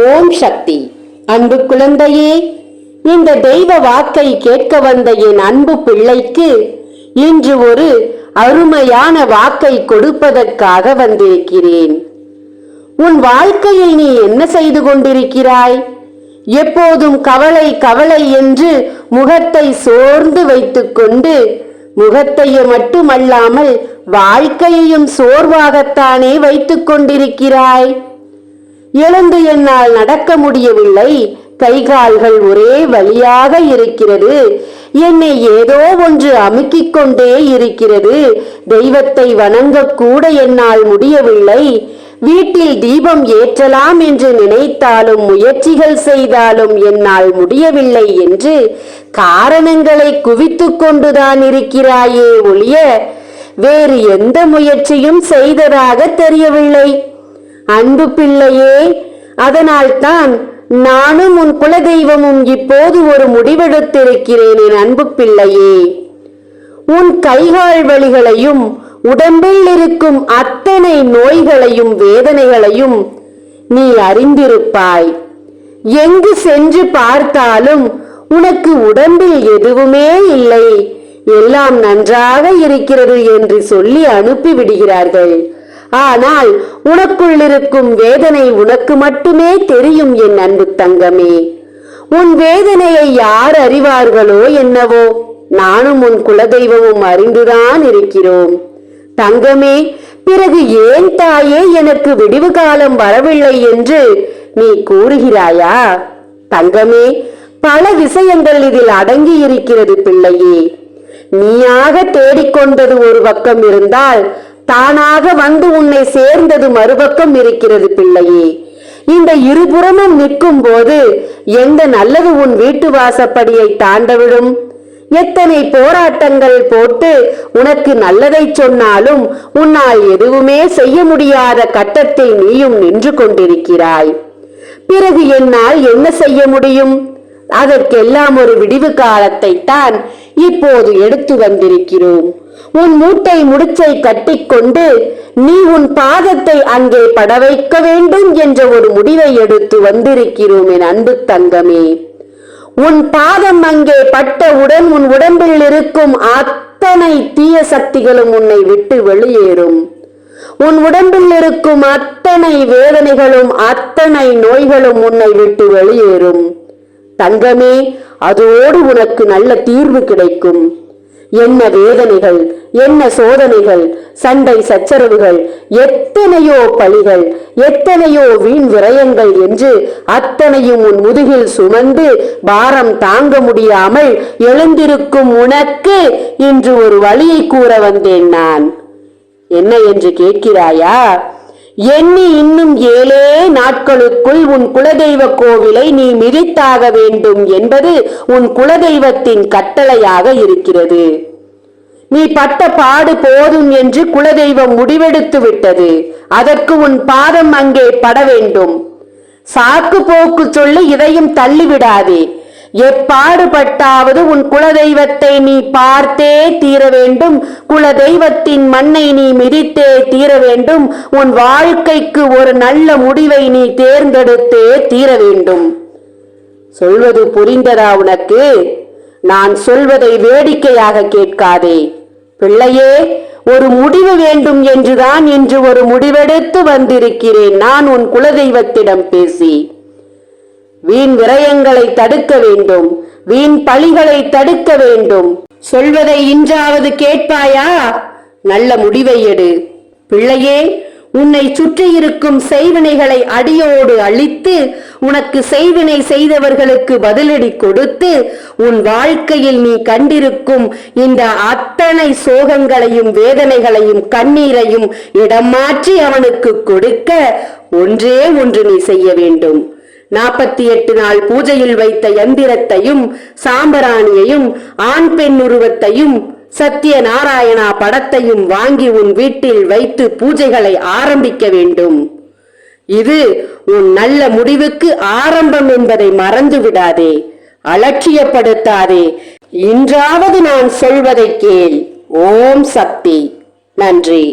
ஓம் சக்தி. அன்பு குழந்தையே, இந்த தெய்வ வாக்கை கேட்க வந்த என் அன்பு பிள்ளைக்கு இன்று ஒரு அருமையான வாக்கை கொடுப்பதற்காக வந்திருக்கிறேன். உன் வாழ்க்கையில் நீ என்ன செய்து கொண்டிருக்கிறாய்? எப்போதும் கவலை கவலை என்று முகத்தை சோர்ந்து வைத்துக்கொண்டு, முகத்தையும் மட்டுமல்லாமல் வாழ்க்கையையும் சோர்வாகத்தானே வைத்துக் கொண்டிருக்கிறாய். எழுந்து என்னால் நடக்க முடியவில்லை, கைகால்கள் ஒரே வலியாக இருக்கிறது, என்னை ஏதோ ஒன்று அமுக்கிக் கொண்டே இருக்கிறது, தெய்வத்தை வணங்கக்கூட என்னால் முடியவில்லை, வீட்டில் தீபம் ஏற்றலாம் என்று நினைத்தாலும் முயற்சிகள் செய்தாலும் என்னால் முடியவில்லை என்று காரணங்களை குவித்துக் கொண்டுதான் இருக்கிறாயே ஒழிய வேறு எந்த முயற்சியும் செய்ததாக தெரியவில்லை. அன்பு பிள்ளையே, அதனால்தான் நானும் உன் குலதெய்வமும் இப்போது ஒரு முடிவெடுத்திருக்கிறேன். என் அன்பு பிள்ளையே, உன் கைகால் வலிகளையும் உடம்பில் இருக்கும் அத்தனை நோய்களையும் வேதனைகளையும் நீ அறிந்திருப்பாய். எங்கு சென்று பார்த்தாலும் உனக்கு உடம்பில் எதுவுமே இல்லை, எல்லாம் நன்றாக இருக்கிறது என்று சொல்லி அனுப்பி விடுகிறார்கள். ஆனால் உனக்குள் இருக்கும் வேதனை உனக்கு மட்டுமே தெரியும். என் அன்பு தங்கமே, உன் வேதனையை யார் அறிவார்களோ என்னவோ, நானும் உன் குலதெய்வமும் அறிந்துதான் இருக்கிறோம். தங்கமே, பிறகு ஏன் தாயே எனக்கு விடிவு காலம் வரவில்லை என்று நீ கூறுகிறாயா? தங்கமே, பல விஷயங்கள் இதில் அடங்கி இருக்கிறது பிள்ளையே. நீயாக தேடிக்கொண்டது ஒரு பக்கம் இருந்தால், தானாக வந்து உன்னை சேர்ந்தது மறுபக்கம் இருக்கிறது பிள்ளையே. இந்த இருபுறமும் நிற்கும் போது எந்த நல்லது உன் வீட்டு வாசப்படியை தாண்டவிடும்? எத்தனை போராட்டங்கள் போட்டு உனக்கு நல்லதை சொன்னாலும் உன்னால் எதுவுமே செய்ய முடியாத கட்டத்தில் நீயும் நின்று கொண்டிருக்கிறாய். பிறகு என்னால் என்ன செய்ய முடியும்? அதற்கெல்லாம் ஒரு விடிவு காலத்தை தான் இப்போது எடுத்து வந்திருக்கிறோம். உன் மூட்டை முடிச்சை கட்டிக்கொண்டு நீ உன் பாதத்தை அங்கே பட வைக்க வேண்டும் என்ற ஒரு முடிவை எடுத்து வந்திருக்கிறோம். என் அன்பு தங்கமே, உன் பாதம் அங்கே பட்டவுடன் உன் உடம்பில் இருக்கும் அத்தனை தீய சக்திகளும் உன்னை விட்டு வெளியேறும். உன் உடம்பில் இருக்கும் அத்தனை வேதனைகளும் அத்தனை நோய்களும் உன்னை விட்டு வெளியேறும். தங்கமே, அதோடு உனக்கு நல்ல தீர்வு கிடைக்கும். என்ன வேதனைகள், என்ன சோதனைகள், சண்டை சச்சரவுகள், எத்தனையோ பழிகள், எத்தனையோ வீண் விரயங்கள் என்று அத்தனையும் உன் முதுகில் சுமந்து பாரம் தாங்க முடியாமல் எழுந்திருக்கும் உனக்கு இன்று ஒரு வழியை கூற வந்தேன் நான். என்ன என்று கேட்கிறாயா? எண்ணி இன்னும் 7 நாட்களுக்குள் உன் குலதெய்வ கோவிலை நீ மிதித்தாக வேண்டும் என்பது உன் குலதெய்வத்தின் கட்டளையாக இருக்கிறது. நீ பட்ட பாடு போதும் என்று குலதெய்வம் முடிவெடுத்து விட்டது. அதற்கு உன் பாதம் அங்கே பட வேண்டும். சாக்கு போக்கு சொல்லி இதையும் தள்ளிவிடாதே. எப்பாடுபட்டாவது உன் குலதெய்வத்தை நீ பார்த்தே தீர வேண்டும். குலதெய்வத்தின் மண்ணை நீ மிதித்தே தீர வேண்டும். உன் வாழ்க்கைக்கு ஒரு நல்ல முடிவை நீ தேர்ந்தெடுத்தே தீர வேண்டும். சொல்வது புரிந்ததா உனக்கு? நான் சொல்வதை வேடிக்கையாக கேட்காதே பிள்ளையே. ஒரு முடிவு வேண்டும் என்றுதான் இன்று ஒரு முடிவெடுத்து வந்திருக்கிறேன் நான் உன் குலதெய்வத்திடம் பேசி. வீண் விரயங்களை தடுக்க வேண்டும், வீண் பழிகளை தடுக்க வேண்டும். சொல்வதை இன்றாவது கேட்பாயா? நல்ல முடிவை எடு பிள்ளையே. உன்னை சுற்றி இருக்கும் செய்வினைகளை அடியோடு அழித்து, உனக்கு செய்வினை செய்தவர்களுக்கு பதிலடி கொடுத்து, உன் வாழ்க்கையில் நீ கண்டிருக்கும் இந்த அத்தனை சோகங்களையும் வேதனைகளையும் கண்ணீரையும் இடம் மாற்றி அவனுக்கு கொடுக்க ஒன்றே ஒன்று நீ செய்ய வேண்டும். 48 நாள் பூஜையில் வைத்த யந்திரத்தையும் சாம்பராணியையும் ஆண் பெண் உருவத்தையும் சத்திய நாராயணா படத்தையும் வாங்கி உன் வீட்டில் வைத்து பூஜைகளை ஆரம்பிக்க வேண்டும். இது உன் நல்ல முடிவுக்கு ஆரம்பம் என்பதை மறந்து விடாதே, அலட்சியப்படுத்தாதே. இன்றாவது நான் சொல்வதை கேள். ஓம் சக்தி. நன்றி.